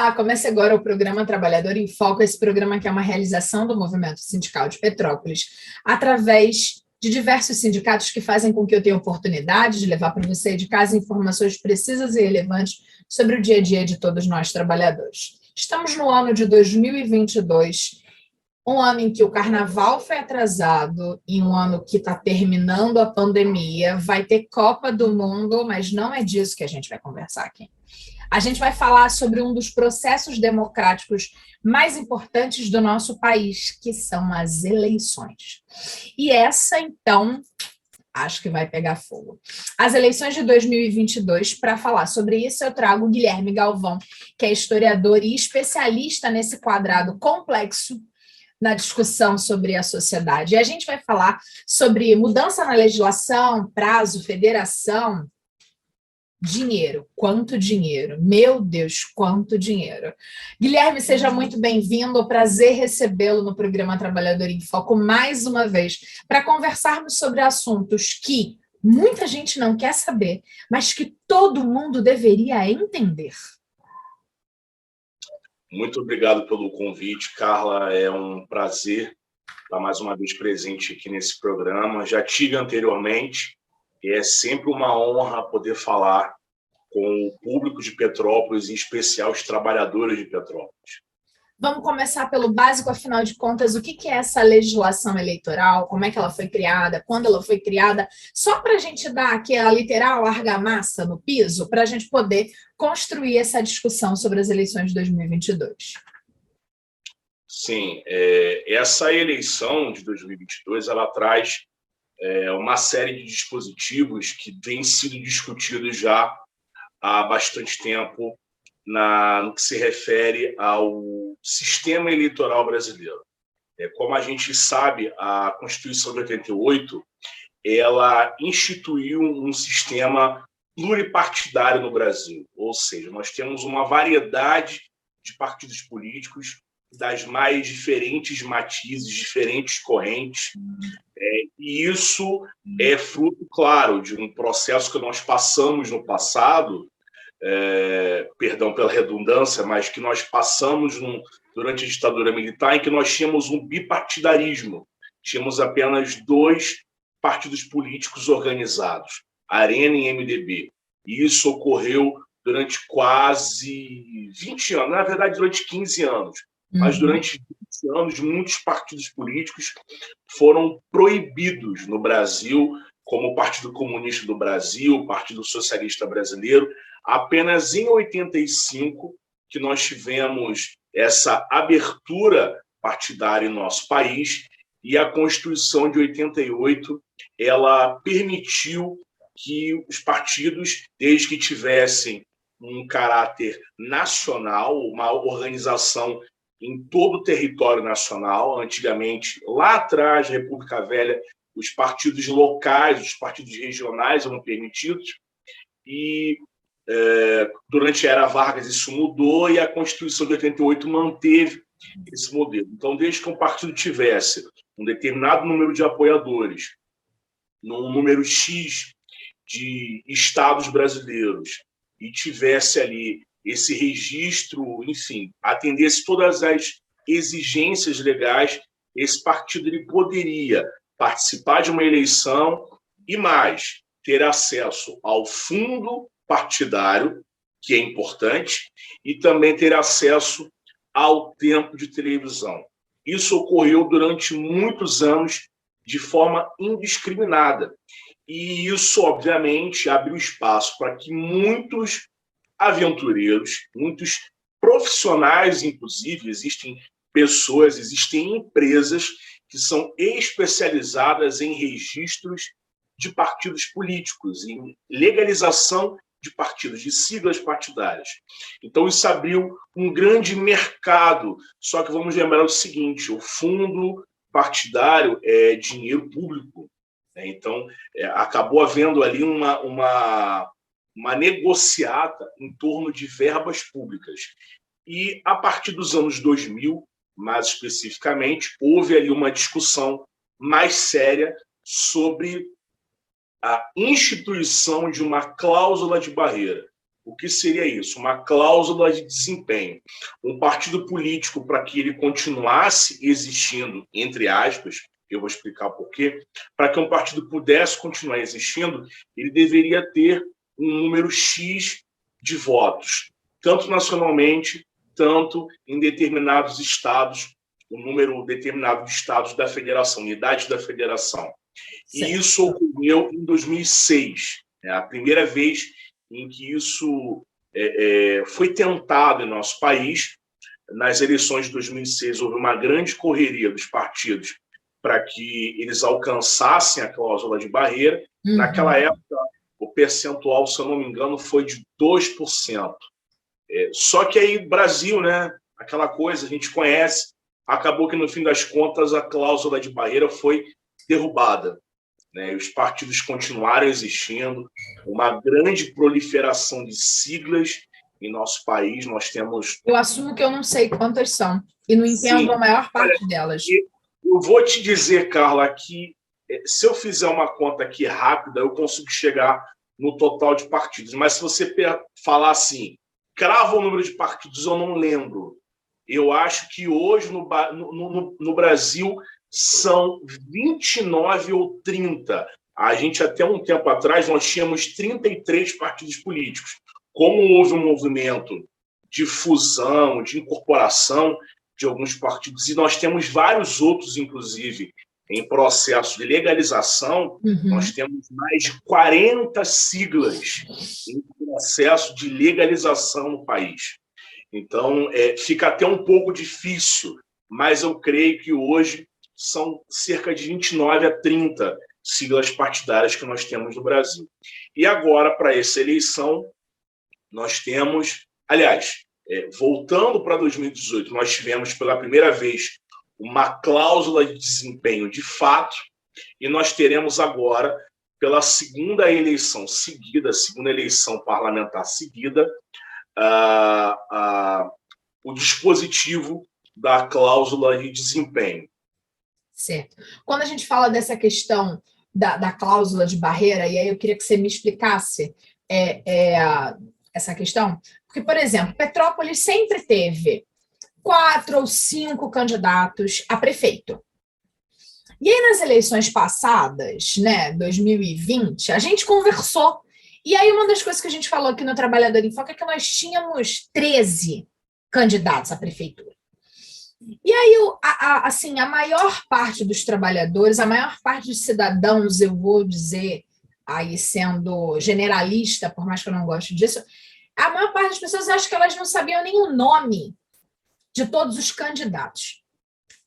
Olá, começa agora o programa Trabalhador em Foco, esse programa que é uma realização do Movimento Sindical de Petrópolis, através de diversos sindicatos que fazem com que eu tenha oportunidade de levar para você de casa informações precisas e relevantes sobre o dia a dia de todos nós trabalhadores. Estamos no ano de 2022, um ano em que o carnaval foi atrasado, e um ano que está terminando a pandemia, vai ter Copa do Mundo, mas não é disso que a gente vai conversar aqui. A gente vai falar sobre um dos processos democráticos mais importantes do nosso país, que são as eleições. E essa, então, acho que vai pegar fogo. As eleições de 2022, para falar sobre isso, eu trago o Guilherme Galvão, que é historiador e especialista nesse quadrado complexo na discussão sobre a sociedade. E a gente vai falar sobre mudança na legislação, prazo, federação, dinheiro. Quanto dinheiro? Meu Deus, quanto dinheiro. Guilherme, seja muito bem-vindo. Prazer recebê-lo no programa Trabalhador em Foco mais uma vez, para conversarmos sobre assuntos que muita gente não quer saber, mas que todo mundo deveria entender. Muito obrigado pelo convite, Carla. É um prazer estar mais uma vez presente aqui nesse programa. Já tive anteriormente, e é sempre uma honra poder falar com o público de Petrópolis, em especial os trabalhadores de Petrópolis. Vamos começar pelo básico, afinal de contas, o que é essa legislação eleitoral, como é que ela foi criada, quando ela foi criada, só para a gente dar aqui a literal argamassa no piso, para a gente poder construir essa discussão sobre as eleições de 2022. Sim, essa eleição de 2022, ela traz uma série de dispositivos que têm sido discutidos já há bastante tempo no que se refere ao sistema eleitoral brasileiro. Como a gente sabe, a Constituição de 88, ela instituiu um sistema pluripartidário no Brasil, ou seja, nós temos uma variedade de partidos políticos das mais diferentes matizes, diferentes correntes, e isso é fruto, claro, de um processo que nós passamos no passado, perdão pela redundância, mas que nós passamos durante a ditadura militar, em que nós tínhamos um bipartidarismo. Tínhamos apenas dois partidos políticos organizados, Arena e MDB. E isso ocorreu durante quase 20 anos, na verdade, durante 15 anos. Mas durante 20 anos, muitos partidos políticos foram proibidos no Brasil, como o Partido Comunista do Brasil, o Partido Socialista Brasileiro. Apenas em 85 que nós tivemos essa abertura partidária em nosso país, e a Constituição de 88 ela permitiu que os partidos, desde que tivessem um caráter nacional, uma organização em todo o território nacional. Antigamente, lá atrás, na República Velha, os partidos locais, os partidos regionais eram permitidos, e durante a era Vargas isso mudou, e a Constituição de 88 manteve esse modelo. Então, desde que um partido tivesse um determinado número de apoiadores, num número X de estados brasileiros, e tivesse ali esse registro, enfim, atendesse todas as exigências legais, esse partido ele poderia participar de uma eleição e mais, ter acesso ao fundo partidário, que é importante, e também ter acesso ao tempo de televisão. Isso ocorreu durante muitos anos de forma indiscriminada. E isso, obviamente, abriu espaço para que muitos aventureiros, muitos profissionais, inclusive, existem pessoas, existem empresas que são especializadas em registros de partidos políticos, em legalização de partidos, de siglas partidárias. Então, isso abriu um grande mercado. Só que vamos lembrar o seguinte: o fundo partidário é dinheiro público. Então, acabou havendo ali uma negociata em torno de verbas públicas. E, a partir dos anos 2000, mais especificamente, houve ali uma discussão mais séria sobre a instituição de uma cláusula de barreira. O que seria isso? Uma cláusula de desempenho. Um partido político, para que ele continuasse existindo, entre aspas, eu vou explicar por quê, para que um partido pudesse continuar existindo, ele deveria ter um número X de votos, tanto nacionalmente, tanto em determinados estados, um número determinado de estados da federação, unidades da federação. Certo. E isso ocorreu em 2006. É a primeira vez em que isso foi tentado em nosso país. Nas eleições de 2006, houve uma grande correria dos partidos para que eles alcançassem a cláusula de barreira. Uhum. Naquela época, o percentual, se eu não me engano, foi de 2%. Só que aí, Brasil, né, aquela coisa, a gente conhece, acabou que, no fim das contas, a cláusula de barreira foi derrubada, né? Os partidos continuaram existindo, uma grande proliferação de siglas em nosso país. Nós temos... Eu assumo que eu não sei quantas são, e não entendo a maior parte delas. Eu vou te dizer, Carla, que se eu fizer uma conta aqui rápida, eu consigo chegar no total de partidos. Mas se você falar assim, crava o número de partidos, eu não lembro. Eu acho que hoje no Brasil são 29 ou 30. A gente, até um tempo atrás, nós tínhamos 33 partidos políticos. Como houve um movimento de fusão, de incorporação de alguns partidos, e nós temos vários outros, inclusive, em processo de legalização, nós temos mais de 40 siglas em processo de legalização no país. Então, fica até um pouco difícil, mas eu creio que hoje são cerca de 29 a 30 siglas partidárias que nós temos no Brasil. E agora, para essa eleição, nós temos... Aliás, voltando para 2018, nós tivemos pela primeira vez uma cláusula de desempenho de fato, e nós teremos agora, pela segunda eleição seguida, segunda eleição parlamentar seguida, o dispositivo da cláusula de desempenho. Certo. Quando a gente fala dessa questão da cláusula de barreira, e aí eu queria que você me explicasse essa questão, porque, por exemplo, Petrópolis sempre teve 4 ou 5 candidatos a prefeito. E aí, nas eleições passadas, né, 2020, a gente conversou. E aí, uma das coisas que a gente falou aqui no Trabalhador em Foco é que nós tínhamos 13 candidatos à prefeitura. E aí, assim, a maior parte dos trabalhadores, a maior parte dos cidadãos, eu vou dizer, aí sendo generalista, por mais que eu não goste disso, a maior parte das pessoas, acho que elas não sabiam nem o nome de todos os candidatos.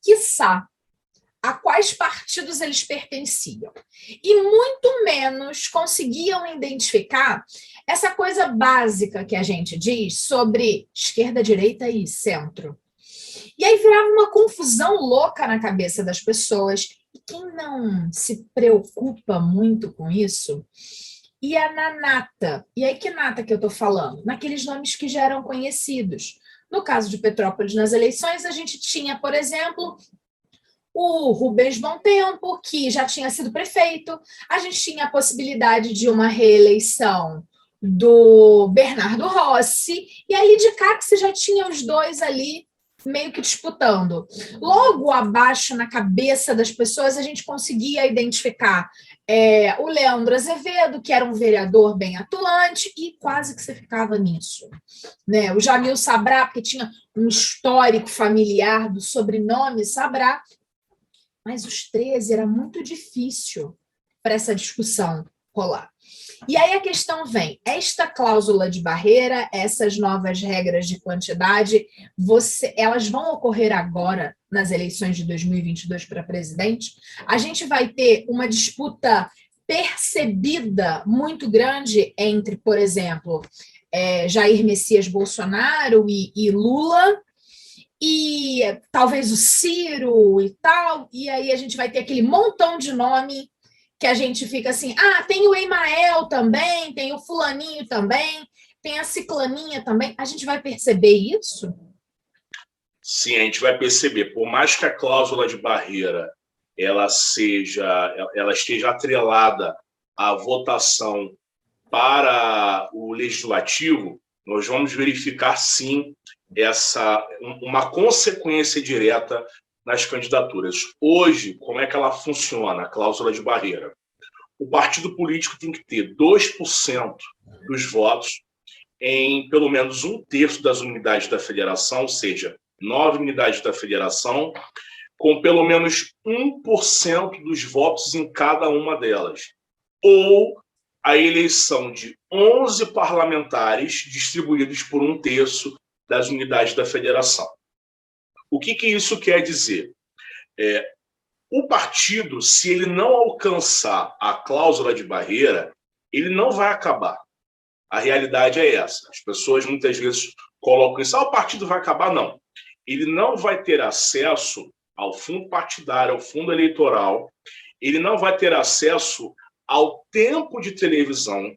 Quiçá a quais partidos eles pertenciam. E muito menos conseguiam identificar essa coisa básica que a gente diz sobre esquerda, direita e centro. E aí virava uma confusão louca na cabeça das pessoas. E quem não se preocupa muito com isso ia na nata. E aí que nata que eu estou falando? Naqueles nomes que já eram conhecidos. No caso de Petrópolis, nas eleições, a gente tinha, por exemplo, o Rubens Bom Tempo, que já tinha sido prefeito. A gente tinha a possibilidade de uma reeleição do Bernardo Rossi. E ali de cá que você já tinha os dois ali meio que disputando. Logo abaixo, na cabeça das pessoas, a gente conseguia identificar o Leandro Azevedo, que era um vereador bem atuante, e quase que você ficava nisso. Né? O Jamil Sabrá, porque tinha um histórico familiar do sobrenome Sabrá, mas os 13 era muito difícil para essa discussão rolar. E aí a questão vem, esta cláusula de barreira, essas novas regras de quantidade, elas vão ocorrer agora nas eleições de 2022 para presidente? A gente vai ter uma disputa percebida muito grande entre, por exemplo, Jair Messias Bolsonaro e Lula, e talvez o Ciro e tal, e aí a gente vai ter aquele montão de nome que a gente fica assim, tem o Emael também, tem o fulaninho também, tem a ciclaninha também. A gente vai perceber isso? Sim, a gente vai perceber. Por mais que a cláusula de barreira ela esteja atrelada à votação para o legislativo, nós vamos verificar, sim, uma consequência direta nas candidaturas. Hoje, como é que ela funciona, a cláusula de barreira? O partido político tem que ter 2% dos votos em pelo menos um terço das unidades da federação, ou seja, 9 unidades da federação, com pelo menos 1% dos votos em cada uma delas. Ou a eleição de 11 parlamentares distribuídos por um terço das unidades da federação. O que isso quer dizer? O partido, se ele não alcançar a cláusula de barreira, ele não vai acabar. A realidade é essa. As pessoas muitas vezes colocam isso, o partido vai acabar. Não. Ele não vai ter acesso ao fundo partidário, ao fundo eleitoral, ele não vai ter acesso ao tempo de televisão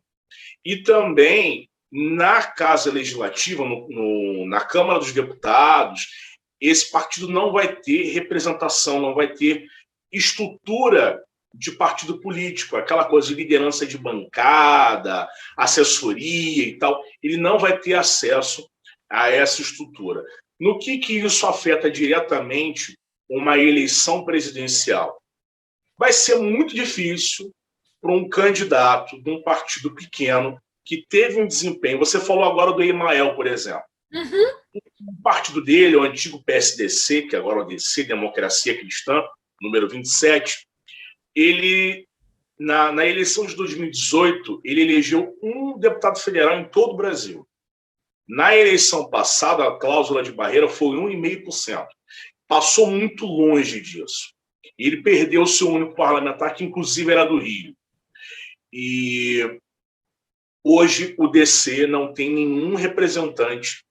e também na Casa Legislativa, na Câmara dos Deputados, esse partido não vai ter representação, não vai ter estrutura de partido político, aquela coisa de liderança de bancada, assessoria e tal, ele não vai ter acesso a essa estrutura. No que isso afeta diretamente uma eleição presidencial? Vai ser muito difícil para um candidato de um partido pequeno que teve um desempenho. Você falou agora do Emael, por exemplo. O partido dele, o antigo PSDC, que agora é o DC, Democracia Cristã, número 27, ele, na eleição de 2018, ele elegeu um deputado federal em todo o Brasil. Na eleição passada, a cláusula de barreira foi 1,5%. Passou muito longe disso. Ele perdeu o seu único parlamentar, que inclusive era do Rio. E hoje o DC não tem nenhum representante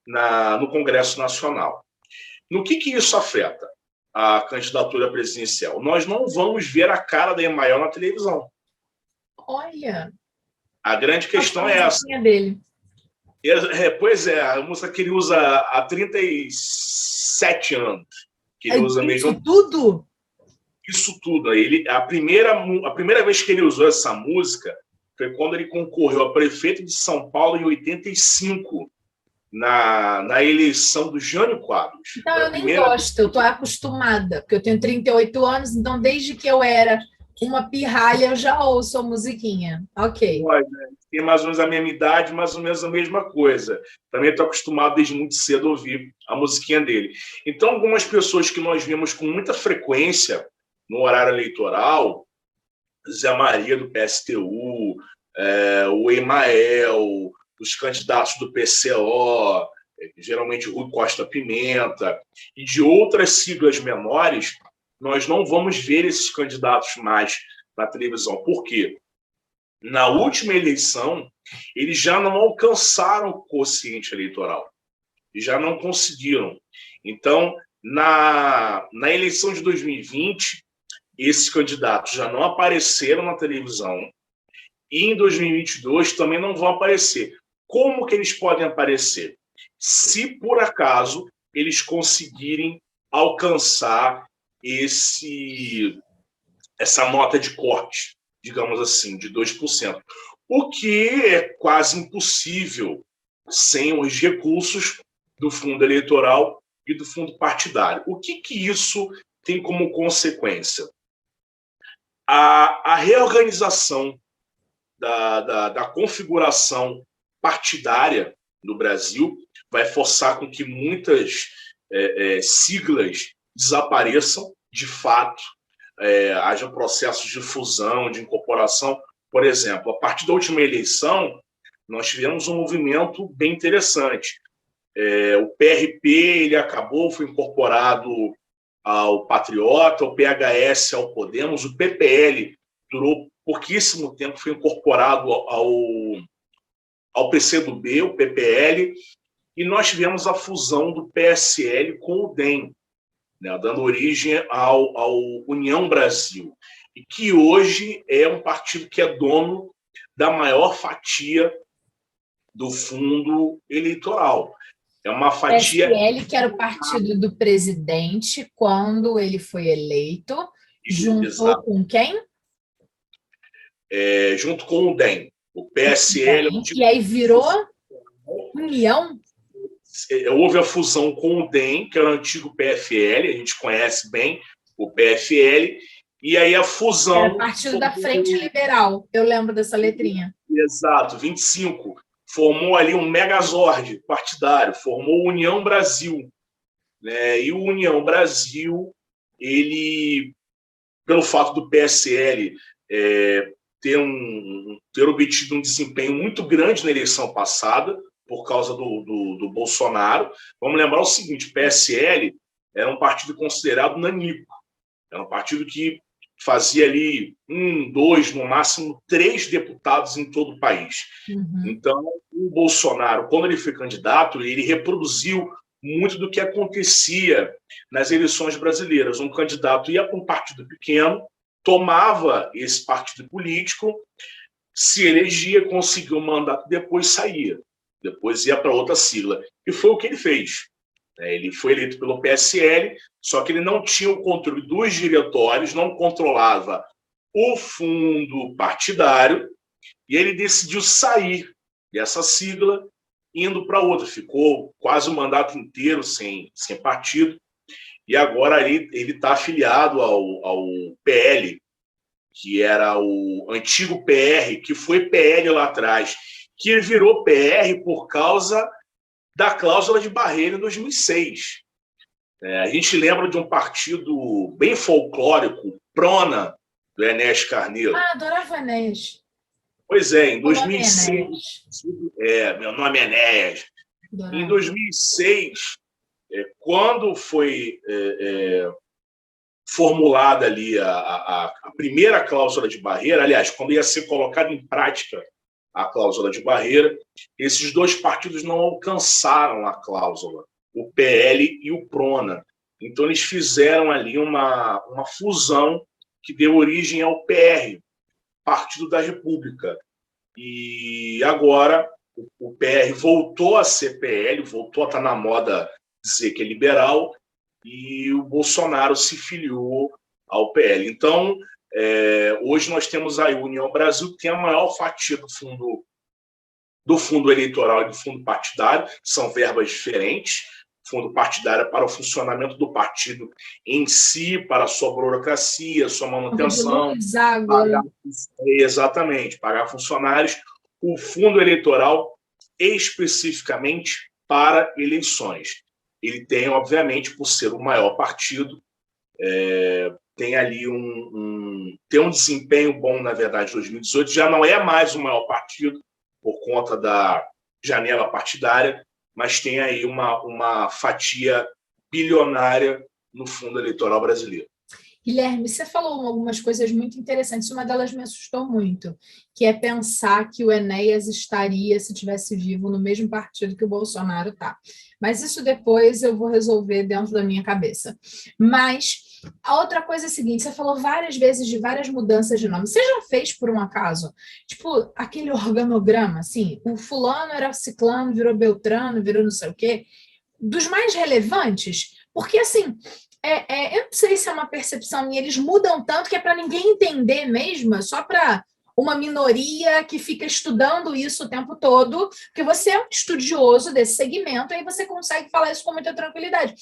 no Congresso Nacional. No que isso afeta a candidatura presidencial? Nós não vamos ver a cara da Emael na televisão. Olha! A grande questão é essa. Dele. Pois é, a música que ele usa há 37 anos. Que ele usa mesmo. Isso tudo? Isso tudo. A primeira vez que ele usou essa música foi quando ele concorreu a prefeito de São Paulo em 85, na eleição do Jânio Quadros. Então, eu nem gosto, eu estou acostumada, porque eu tenho 38 anos, então desde que eu era uma pirralha, eu já ouço a musiquinha. Ok. Tem mais ou menos a mesma idade, mais ou menos a mesma coisa. Também estou acostumado desde muito cedo a ouvir a musiquinha dele. Então, algumas pessoas que nós vemos com muita frequência no horário eleitoral, Zé Maria do PSTU, o Emael, os candidatos do PCO, geralmente Rui Costa Pimenta, e de outras siglas menores, nós não vamos ver esses candidatos mais na televisão. Por quê? Na última eleição, eles já não alcançaram o quociente eleitoral. Já não conseguiram. Então, na eleição de 2020, esses candidatos já não apareceram na televisão e em 2022 também não vão aparecer. Como que eles podem aparecer? Se, por acaso, eles conseguirem alcançar essa nota de corte, digamos assim, de 2%. O que é quase impossível sem os recursos do fundo eleitoral e do fundo partidário. O que isso tem como consequência? A reorganização da configuração partidária no Brasil vai forçar com que muitas siglas desapareçam, de fato, haja processos de fusão, de incorporação. Por exemplo, a partir da última eleição, nós tivemos um movimento bem interessante. O PRP ele foi incorporado ao Patriota, o PHS ao Podemos, o PPL durou pouquíssimo tempo, foi incorporado ao PCdoB, o PPL, e nós tivemos a fusão do PSL com o DEM, né, dando origem ao União Brasil, e que hoje é um partido que é dono da maior fatia do fundo eleitoral. É uma fatia... PSL, que era o partido do presidente quando ele foi eleito, juntou com quem? Junto com o DEM. O PSL... E aí virou União? Houve a fusão com o DEM, que era o antigo PFL, a gente conhece bem o PFL, e aí a fusão... Era Partido da Frente Liberal, eu lembro dessa letrinha. Exato, 25. Formou ali um megazord partidário, formou União Brasil. Né? E o União Brasil, ele, pelo fato do PSL ter obtido um desempenho muito grande na eleição passada, por causa do Bolsonaro. Vamos lembrar o seguinte, o PSL era um partido considerado nanico. Era um partido que fazia ali 1, 2, no máximo 3 deputados em todo o país. Então, o Bolsonaro, quando ele foi candidato, ele reproduziu muito do que acontecia nas eleições brasileiras. Um candidato ia para um partido pequeno, tomava esse partido político, se elegia, conseguiu um mandato, depois saía. Depois ia para outra sigla. E foi o que ele fez. Ele foi eleito pelo PSL, só que ele não tinha o controle dos diretórios, não controlava o fundo partidário, e ele decidiu sair dessa sigla, indo para outra. Ficou quase o mandato inteiro sem partido, e agora ele está afiliado ao PL, que era o antigo PR, que foi PL lá atrás, que virou PR por causa da cláusula de barreira em 2006. A gente lembra de um partido bem folclórico, Prona, do Enéas Carneiro. Adorava Enéas. Pois é, em 2006... meu nome é Enéas. Adorava. Em 2006, quando foi formulada ali a primeira cláusula de barreira, aliás, quando ia ser colocada em prática a cláusula de barreira, esses dois partidos não alcançaram a cláusula, o PL e o Prona. Então, eles fizeram ali uma fusão que deu origem ao PR, Partido da República. E agora o PR voltou a ser PL, voltou a estar na moda dizer que é liberal, e o Bolsonaro se filiou ao PL. Então, hoje nós temos a União Brasil, que tem a maior fatia do fundo eleitoral e do fundo partidário, são verbas diferentes. Fundo partidário é para o funcionamento do partido em si, para a sua burocracia, sua manutenção. Exatamente, pagar funcionários. O fundo eleitoral, especificamente para eleições. Ele tem, obviamente, por ser o maior partido, tem ali tem um desempenho bom, na verdade, em 2018, já não é mais o maior partido por conta da janela partidária, mas tem aí uma fatia bilionária no fundo eleitoral brasileiro. Guilherme, você falou algumas coisas muito interessantes, uma delas me assustou muito, que é pensar que o Enéas estaria, se tivesse vivo, no mesmo partido que o Bolsonaro está. Mas isso depois eu vou resolver dentro da minha cabeça. Mas a outra coisa é a seguinte, você falou várias vezes de várias mudanças de nome. Você já fez, por um acaso, tipo, aquele organograma, assim, o fulano era ciclano, virou beltrano, virou não sei o quê, dos mais relevantes? Porque, assim... eu não sei se é uma percepção minha, eles mudam tanto que é para ninguém entender mesmo, só para uma minoria que fica estudando isso o tempo todo, porque você é um estudioso desse segmento, aí você consegue falar isso com muita tranquilidade.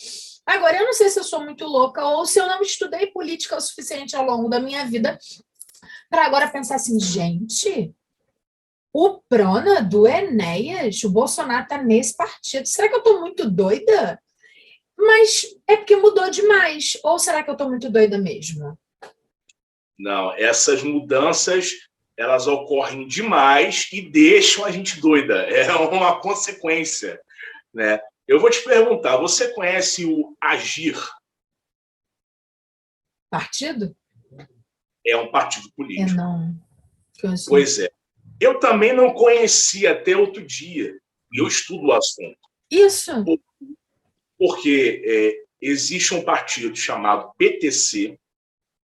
Agora, eu não sei se eu sou muito louca ou se eu não estudei política o suficiente ao longo da minha vida para agora pensar assim, gente, o Prona do Enéas, o Bolsonaro está nesse partido, será que eu estou muito doida? Mas é porque mudou demais. Ou será que eu estou muito doida mesmo? Não, essas mudanças, elas ocorrem demais e deixam a gente doida. É uma consequência, né? Eu vou te perguntar, você conhece o Agir? Partido? É um partido político. Não. Pois é. Eu também não conhecia até outro dia. Eu estudo o assunto. Isso. Porque existe um partido chamado PTC,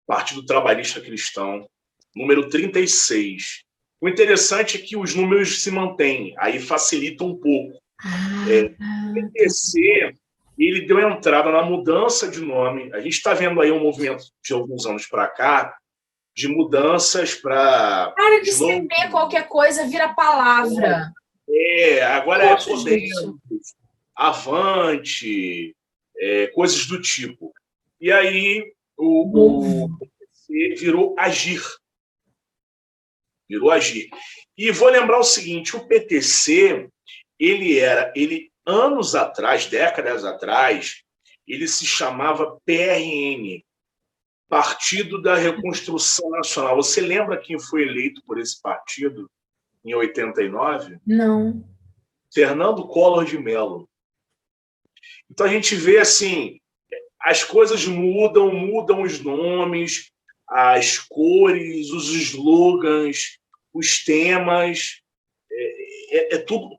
Partido Trabalhista Cristão, número 36. O interessante é que os números se mantêm, aí facilita um pouco. O PTC, ele deu entrada na mudança de nome. A gente está vendo aí um movimento de alguns anos para cá de mudanças para... Para de escrever qualquer coisa, vira palavra. Agora é Podemos, Avante, coisas do tipo. E aí o PTC virou Agir. Virou Agir. E vou lembrar o seguinte, o PTC, anos atrás, décadas atrás, ele se chamava PRN, Partido da Reconstrução Nacional. Você lembra quem foi eleito por esse partido em 89? Não. Fernando Collor de Mello. Então a gente vê assim, as coisas mudam os nomes, as cores, os slogans, os temas,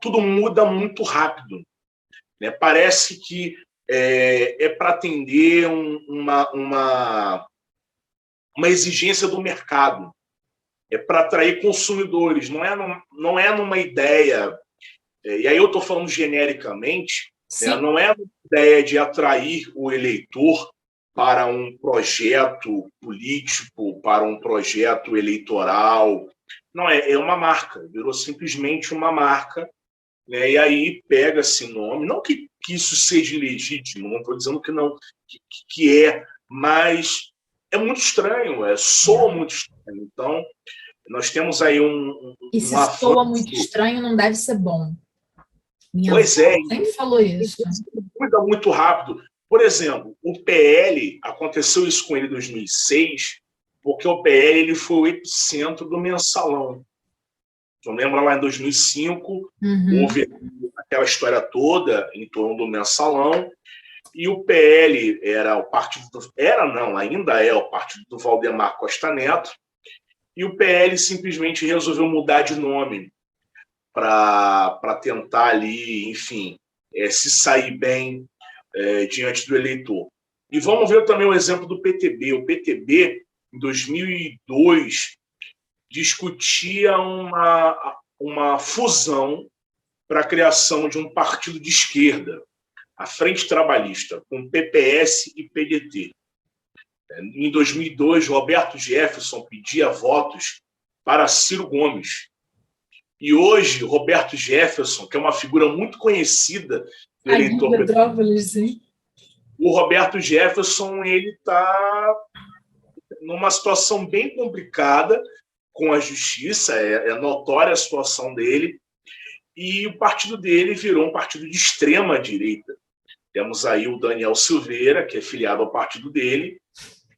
tudo muda muito rápido, né? Parece que é para atender uma exigência do mercado, é para atrair consumidores, não é numa ideia, e aí eu estou falando genericamente, né? Não é uma ideia de atrair o eleitor para um projeto político, para um projeto eleitoral. Não, é uma marca, virou simplesmente uma marca, né? E aí pega esse nome, não que isso seja ilegítimo, não estou dizendo que não, que mas é muito estranho, soa muito estranho. Então, nós temos aí E se soa muito estranho, não deve ser bom. Minha avó sempre falou isso. Muda muito rápido. Por exemplo, o PL, aconteceu isso com ele em 2006, porque o PL ele foi o epicentro do mensalão. Então, lembra lá em 2005, houve aquela história toda em torno do mensalão, e o PL era o partido ainda é o partido do Valdemar Costa Neto, e o PL simplesmente resolveu mudar de nome para tentar ali, enfim, se sair bem diante do eleitor. E vamos ver também o exemplo do PTB. O PTB, em 2002, discutia uma fusão para a criação de um partido de esquerda, a Frente Trabalhista, com PPS e PDT. Em 2002, Roberto Jefferson pedia votos para Ciro Gomes. E hoje, Roberto Jefferson, que é uma figura muito conhecida do eleitor Petrópolis, sim. O Roberto Jefferson está numa situação bem complicada com a justiça, é notória a situação dele, e o partido dele virou um partido de extrema direita. Temos aí o Daniel Silveira, que é filiado ao partido dele,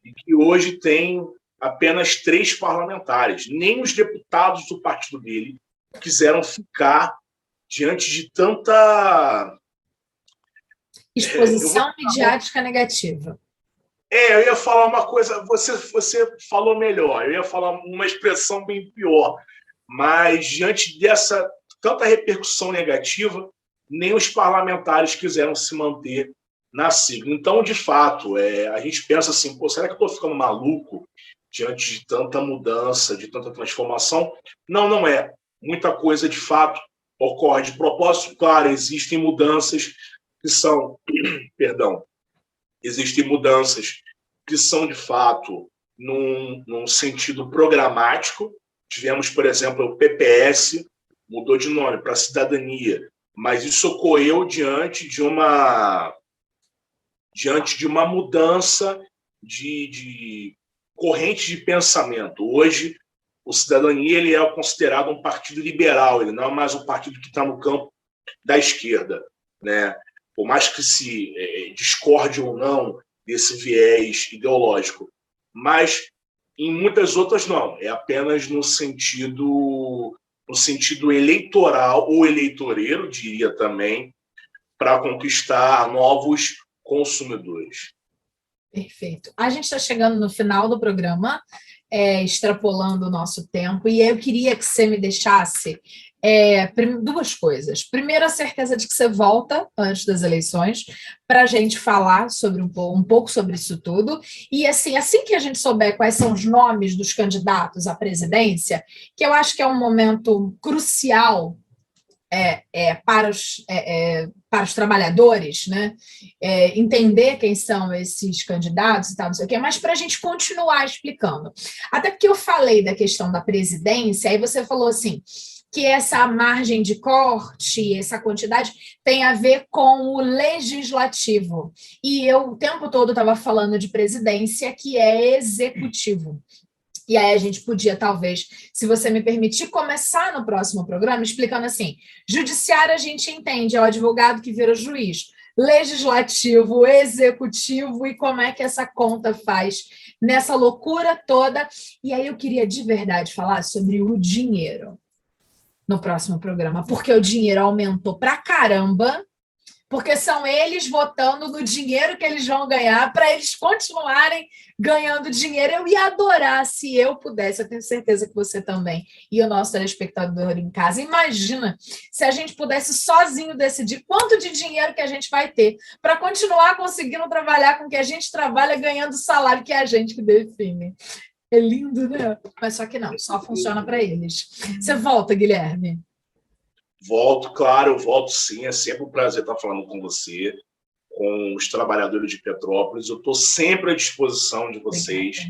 e que hoje tem apenas 3 parlamentares. Nem os deputados do partido dele quiseram ficar diante de tanta exposição midiática negativa. Eu ia falar uma coisa, você falou melhor, eu ia falar uma expressão bem pior, mas diante dessa tanta repercussão negativa, nem os parlamentares quiseram se manter na sigla. Então, de fato, a gente pensa assim, será que eu estou ficando maluco diante de tanta mudança, de tanta transformação? Não, não é. Muita coisa, de fato, ocorre de propósito. Claro, existem mudanças que são, existem mudanças que são, de fato, num sentido programático. Tivemos, por exemplo, o PPS, mudou de nome para Cidadania, mas isso ocorreu diante de uma mudança de corrente de pensamento. Hoje, o Cidadania ele é considerado um partido liberal, ele não é mais um partido que está no campo da esquerda, né? Por mais que se discorde ou não desse viés ideológico, mas em muitas outras não, é apenas no sentido eleitoral ou eleitoreiro, diria também, para conquistar novos consumidores. Perfeito. A gente está chegando no final do programa, extrapolando o nosso tempo, e eu queria que você me deixasse 2 coisas. Primeiro, a certeza de que você volta antes das eleições para a gente falar sobre um pouco sobre isso tudo. E assim que a gente souber quais são os nomes dos candidatos à presidência, que eu acho que é um momento crucial para para os trabalhadores, né? Entender quem são esses candidatos e tal, não sei o quê, mas para a gente continuar explicando. Até porque eu falei da questão da presidência, aí você falou assim, que essa margem de corte, essa quantidade, tem a ver com o legislativo. E eu o tempo todo estava falando de presidência, que é executivo. E aí a gente podia, talvez, se você me permitir, começar no próximo programa explicando assim, judiciário a gente entende, é o advogado que vira juiz, legislativo, executivo, e como é que essa conta faz nessa loucura toda. E aí eu queria de verdade falar sobre o dinheiro no próximo programa, porque o dinheiro aumentou pra caramba, porque são eles votando no dinheiro que eles vão ganhar para eles continuarem ganhando dinheiro. Eu ia adorar se eu pudesse, eu tenho certeza que você também, e o nosso telespectador em casa. Imagina se a gente pudesse sozinho decidir quanto de dinheiro que a gente vai ter para continuar conseguindo trabalhar com o que a gente trabalha, ganhando o salário que é a gente que define. É lindo, né? Mas só que não, só funciona para eles. Você volta, Guilherme? Volto, claro, eu volto sim. É sempre um prazer estar falando com você, com os trabalhadores de Petrópolis. Eu estou sempre à disposição de vocês.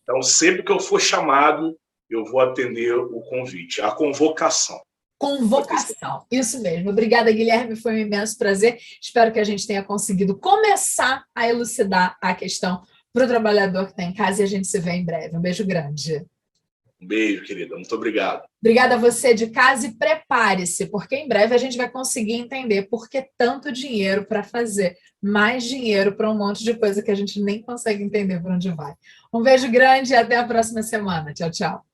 Então, sempre que eu for chamado, eu vou atender o convite, a convocação. Convocação, isso mesmo. Obrigada, Guilherme, foi um imenso prazer. Espero que a gente tenha conseguido começar a elucidar a questão para o trabalhador que está em casa e a gente se vê em breve. Um beijo grande. Um beijo, querida. Muito obrigado. Obrigada a você de casa e prepare-se, porque em breve a gente vai conseguir entender por que tanto dinheiro para fazer mais dinheiro para um monte de coisa que a gente nem consegue entender para onde vai. Um beijo grande e até a próxima semana. Tchau, tchau.